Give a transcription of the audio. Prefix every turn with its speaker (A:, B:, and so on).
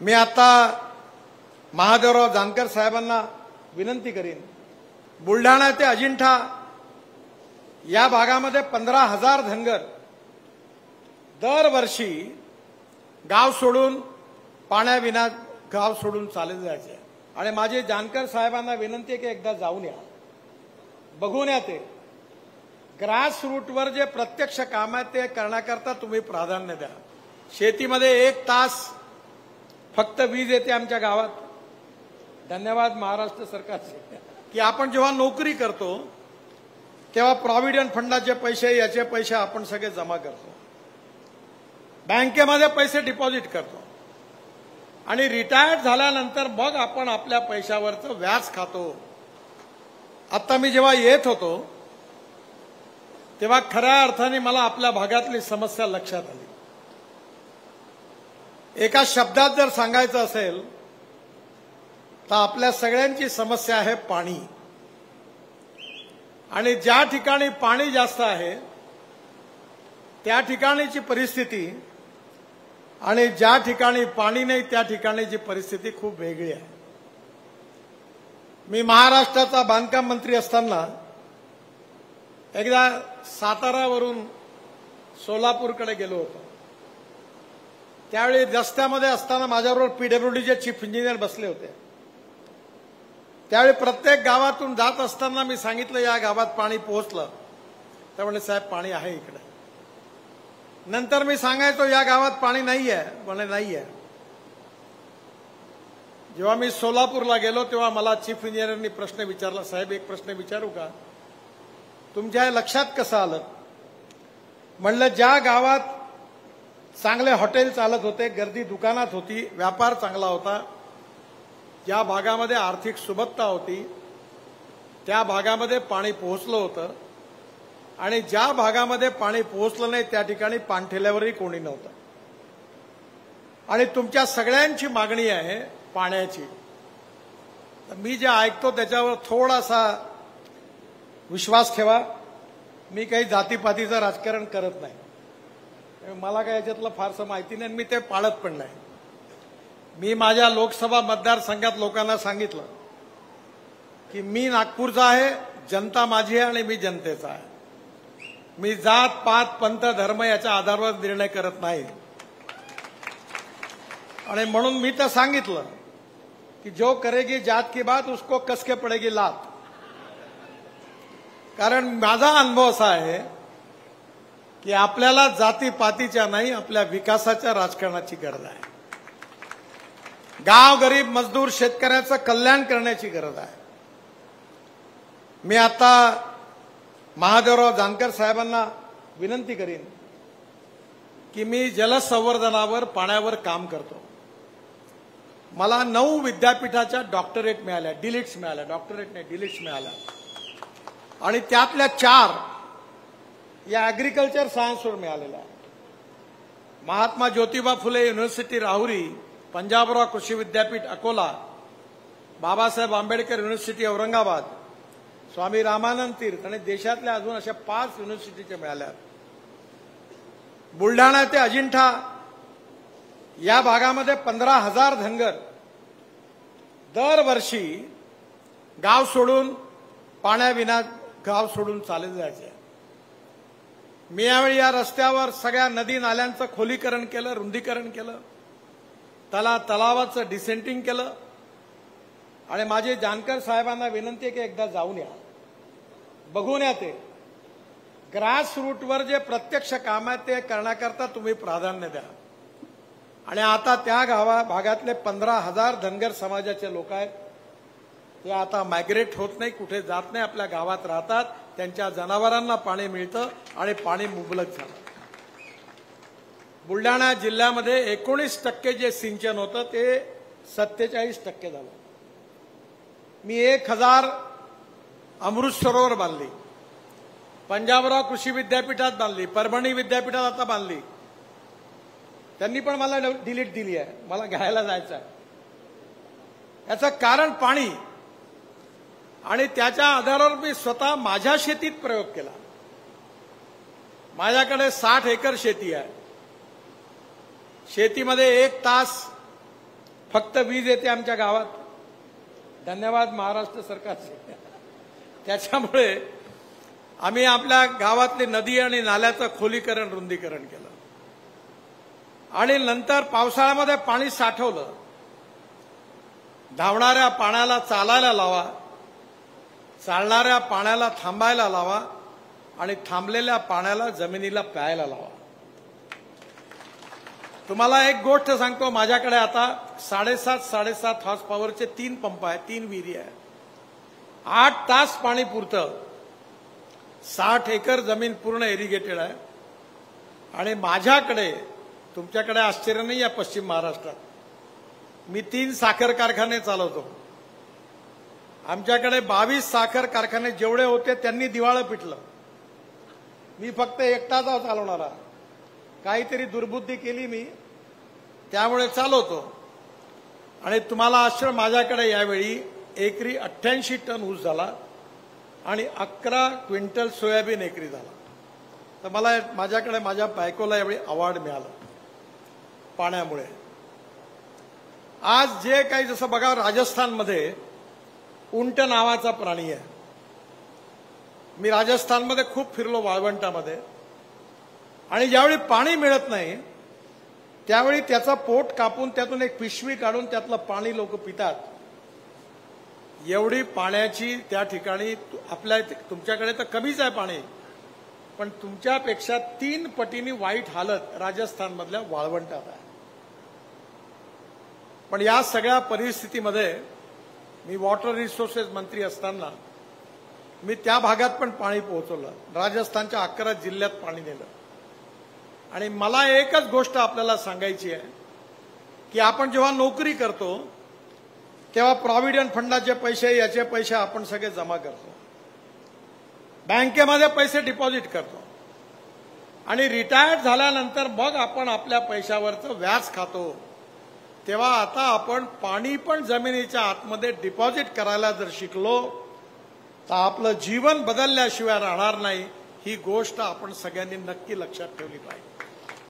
A: मी आता महादेवराव जानकर साहेबांना विनंती करीन, बुलढाणा ते अजिंठा या भागामध्ये 15,000 धनगर दरवर्षी गाव सोडून पाण्याविना गाव सोडून चालले जायचे आणि माझे जानकर साहेबांना विनंती आहे की एकदा जाऊन या, बघून या. ते ग्रास रूटवर जे प्रत्यक्ष काम आहे ते करण्याकरता तुम्ही प्राधान्य द्या. शेतीमध्ये 1 तास फक्त वीज येते आमच्या गावात. धन्यवाद महाराष्ट्र सरकारचे की आपण जेव्हा नोकरी करतो तेव्हा प्रॉव्हिडंट फंडाचे पैसे याचे पैसे आपण सगळे जमा करतो, बँकेमध्ये पैसे डिपॉझिट करतो आणि रिटायर्ड झाल्यानंतर मग आपण आपल्या पैशावरचं व्याज खातो. आता मी जेव्हा येत होतो तेव्हा खऱ्या अर्थाने मला आपल्या भागातली समस्या लक्षात आली. एका शब्दात जर सांगायचं असेल तर आपल्या सगळ्यांची समस्या आहे पाणी. आणि ज्या ठिकाणी पाणी जास्त आहे त्या ठिकाणीची परिस्थिती आणि ज्या ठिकाणी पाणी नाही त्या ठिकाणीची परिस्थिती खूप वेगळी आहे. मी महाराष्ट्राचा बांधकाम मंत्री असताना एकदा सातारावरून सोलापूरकडे गेलो होतो. त्यावेळी रस्त्यामध्ये असताना माझ्याबरोबर पीडब्ल्यूडीचे चीफ इंजिनियर बसले होते. त्यावेळी प्रत्येक गावातून जात असताना मी सांगितलं या गावात पाणी पोहोचलं, तर म्हणे साहेब पाणी आहे इकडे. नंतर मी सांगायचो या गावात पाणी नाही आहे, म्हणे नाही आहे. जेव्हा मी सोलापूरला गेलो तेव्हा मला चीफ इंजिनियरनी प्रश्न विचारला, साहेब एक प्रश्न विचारू का, तुमच्या हे लक्षात कसं आलं. म्हणलं ज्या गावात चांगले हॉटेल चालत होते, गर्दी दुकानात होती, व्यापार चांगला होता, ज्या भागामध्ये आर्थिक सुबत्ता होती त्या भागामध्ये पाणी पोहोचलं होतं आणि ज्या भागामध्ये पाणी पोहोचलं नाही त्या ठिकाणी पाणठेल्यावरही कोणी नव्हतं. आणि तुमच्या सगळ्यांची मागणी आहे पाण्याची. मी जे ऐकतो त्याच्यावर थोडासा विश्वास ठेवा. मी काही जातीपातीचं राजकारण करत नाही, मला काही याच्यातलं फारसं माहिती नाही, मी ते पाळत पण नाही. मी माझ्या लोकसभा मतदारसंघात लोकांना सांगितलं की मी नागपूरचा आहे, जनता माझी आहे आणि मी जनतेचा आहे. मी जात पात पंथ धर्म याच्या आधारावर निर्णय करत नाही. आणि म्हणून मी तर सांगितलं की जो करेगी जात की बात उसको कसके पडेगी लात. कारण माझा अनुभव असा आहे की आपल्याला जातीपातीच्या नाही आपल्या विकासाच्या राजकारणाची गरज आहे. गाव गरीब मजदूर शेतकऱ्याचं कल्याण करण्याची गरज आहे. मी आता महादेवराव जानकर साहेबांना विनंती करीन की मी जलसंवर्धनावर पाण्यावर काम करतो. मला 9 विद्यापीठाच्या डॉक्टरेट मिळाल्या, डिलिट्स मिळाल्या, डॉक्टरेट नाही डिलिट्स मिळाल्या आणि त्यातल्या 4 या ॲग्रिकल्चर सायन्सवर मिळालेल्या. महात्मा ज्योतिबा फुले युनिव्हर्सिटी राहुरी, पंजाबराव कृषी विद्यापीठ अकोला, बाबासाहेब आंबेडकर युनिव्हर्सिटी औरंगाबाद, स्वामी रामानंद तीर्थ आणि देशातल्या अजून अशा 5 युनिव्हर्सिटीच्या मिळाल्या. बुलढाणा ते अजिंठा या भागामध्ये 15,000 धनगर दरवर्षी गाव सोडून पाण्याविना गाव सोडून चालले जायचे. मी यावेळी या रस्त्यावर सगळ्या नदी नाल्यांचं खोलीकरण केलं, रुंदीकरण केलं, तलावाचं डिसेंटिंग केलं आणि माझे जानकर साहेबांना विनंती आहे की एकदा जाऊन या, बघून या. ते ग्रास रूटवर जे प्रत्यक्ष काम आहे ते करण्याकरता तुम्ही प्राधान्य द्या. आणि आता त्या भागातले 15,000 धनगर समाजाचे लोक आहेत, ते आता मायग्रेट होत नाही, कुठे जात नाही, आपल्या गावात राहतात, त्यांच्या जनावरांना पाणी मिळतं आणि पाणी मुबलक झालं. बुलढाणा जिल्ह्यामध्ये 19% जे सिंचन होतं ते 47% झालं. मी 1000 अमृत सरोवर बांधली, पंजाबराव कृषी विद्यापीठात बांधली, परभणी विद्यापीठात आता बांधली. त्यांनी पण मला डिलीट दिली आहे, मला घ्यायला जायचं आहे. याचं कारण पाणी. आणि त्याच्या आधारावर मी स्वतः माझ्या शेतीत प्रयोग केला. माझ्याकडे 60 एकर शेती आहे. शेतीमध्ये 1 तास फक्त वीज येते आमच्या गावात, धन्यवाद महाराष्ट्र सरकारचे. त्याच्यामुळे आम्ही आपल्या गावातली नदी आणि नाल्याचं खोलीकरण, रुंदीकरण केलं आणि नंतर पावसाळ्यामध्ये पाणी साठवलं. धावणाऱ्या पाण्याला चालायला लावा, चालणाऱ्या पाण्याला थांबायला लावा आणि थांबलेल्या पाण्याला जमिनीला प्यायला लावा. तुम्हाला एक गोष्ट सांगतो, माझ्याकडे आता 7.5 हॉर्स पॉवरचे 3 पंप आहेत, 3 विहिरी आहेत. 8 तास पाणी पुरतं. 60 एकर जमीन पूर्ण इरिगेटेड आहे. आणि माझ्याकडे, तुमच्याकडे आश्चर्य नाही आहे पश्चिम महाराष्ट्रात, मी 3 साखर कारखाने चालवतो. आमच्याकडे 22 साखर कारखाने जेवढे होते त्यांनी दिवाळं पिटलं. मी फक्त एकटाच चालवणारा. काहीतरी दुर्बुद्धी केली मी, त्यामुळे चालवतो. आणि तुम्हाला आश्चर्य, माझ्याकडे यावेळी एकरी 88 टन ऊस झाला आणि 11 क्विंटल सोयाबीन एकरी झाला. तर मला माझ्याकडे माझ्या बायकोला यावेळी अवॉर्ड मिळाला पाण्यामुळे. आज जे काही, जसं बघा राजस्थानमध्ये उंट नावाचा प्राणी आहे. मी राजस्थानमध्ये खूप फिरलो, वाळवंटामध्ये. आणि ज्यावेळी पाणी मिळत नाही त्यावेळी त्याचं पोट कापून त्यातून एक पिशवी काढून त्यातलं पाणी लोक पितात. एवढी पाण्याची त्या ठिकाणी तुमच्याकडे तर कमीच आहे पाणी, पण तुमच्यापेक्षा 3 पटीने वाईट हालत राजस्थानमधल्या वाळवंटात आहे. पण या सगळ्या परिस्थितीमध्ये मी वॉटर रिसोर्सेस मंत्री असताना मी त्या भागात पण पाणी पोहोचवलं. राजस्थानच्या 11 जिल्ह्यात पाणी नेलं. आणि मला एकच गोष्ट आपल्याला सांगायची आहे की आपण जेव्हा नोकरी करतो तेव्हा प्रॉव्हिडंट फंडाचे पैसे, याचे पैसे आपण सगळे जमा करतो, बँकेमध्ये पैसे डिपॉझिट करतो आणि रिटायर्ड झाल्यानंतर मग आपण आपल्या पैशावरचं व्याज खातो. तेव्हा आता आपण पाणी पण जमिनीच्या आतमध्ये डिपॉझिट करायला जर शिकलो तर आपलं जीवन बदलल्याशिवाय राहणार नाही. ही गोष्ट आपण सगळ्यांनी नक्की लक्षात ठेवली पाहिजे.